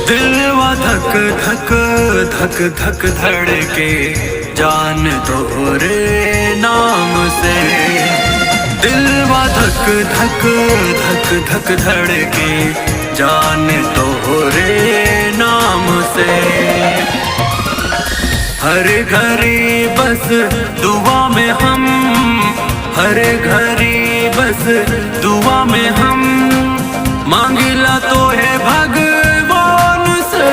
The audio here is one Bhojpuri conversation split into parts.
दिलवा धक धक धक धक धड़के जान तोरे नाम से। दिलवा धक धक धक धक धड़के जान तोरे नाम से। हर घड़ी बस दुआ में हम, हर घड़ी बस दुआ में हम मांगिला तो है भगवान से।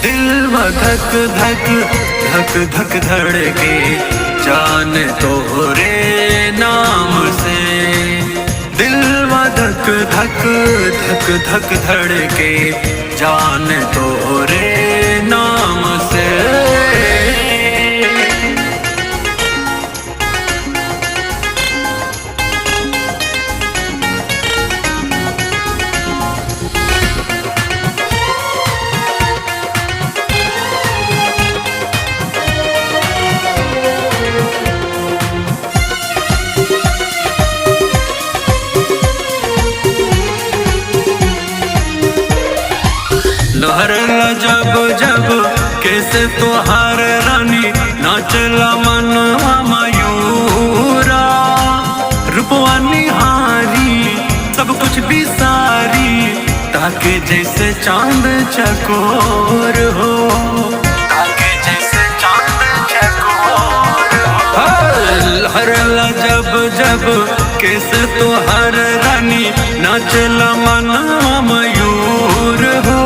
दिलवा धक धक धक धक धड़के जान तोरे नाम से। दिलवा धक धक धक धक धड़के जान तोरे नाम से। लहरला जब जब कैसे तोहार रानी नाचला मनवा मयूरा। रूपवा निहारी सब कुछ भी सारी ताके जैसे चांद चकोर हो, ताके जैसे चांद चकोर हो। लहरला जब जब कैसे तोहार रानी नाचला मनवा मयूर हो।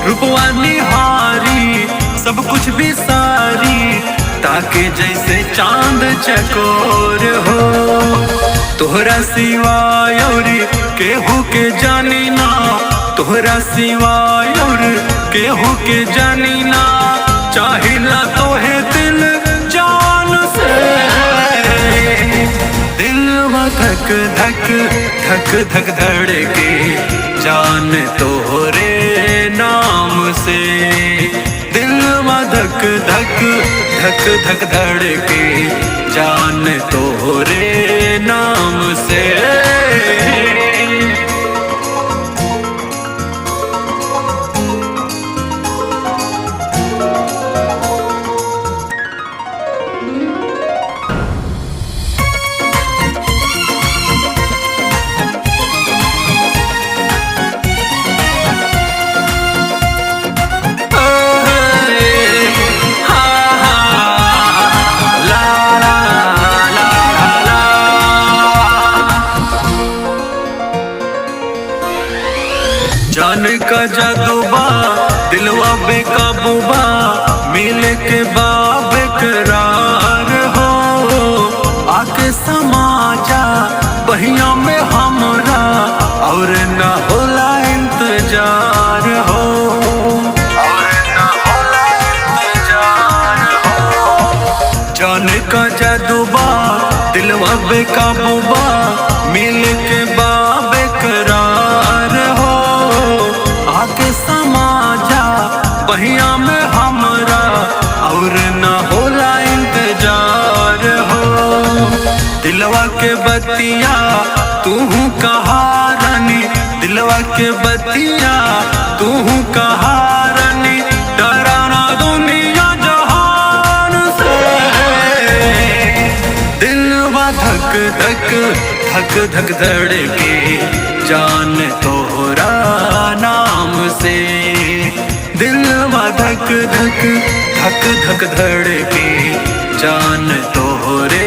रूपवा निहारी सब कुछ भी सारी ताके जैसे चांद चकोर हो। तोहरा सिवाय और केहू के जानी ना, तोहरा सिवाय और केहू के जानी ना। चाहिला तोहे दिल जान से। दिलवा धक धक धक धक धड़के जान तोरे नाम से। दिलवा धक धक धक धक धड़के जान तोरे नाम से। जान का जादू बा दिलवा बेकाबू बा, मिले के बाब करार हो। आके समा जा बहिया में हमरा और न होला इंतजार हो, और न होला इंतजार हो। जान का जादू बा दिलवा बेकाबू बा, मिले के बाब करार हो। आके समा जा बहिया में हमरा और न होला इंतजार हो। दिलवा के बतिया तूहू कहा रानी, दिलवा के बतिया तूहू कहा रानी। डराना दुनिया जहान से। दिलवा धक धक धक धक धड़के जान तोरा नाम से। दिलवा धक धक धक धक धड़के जान तोरे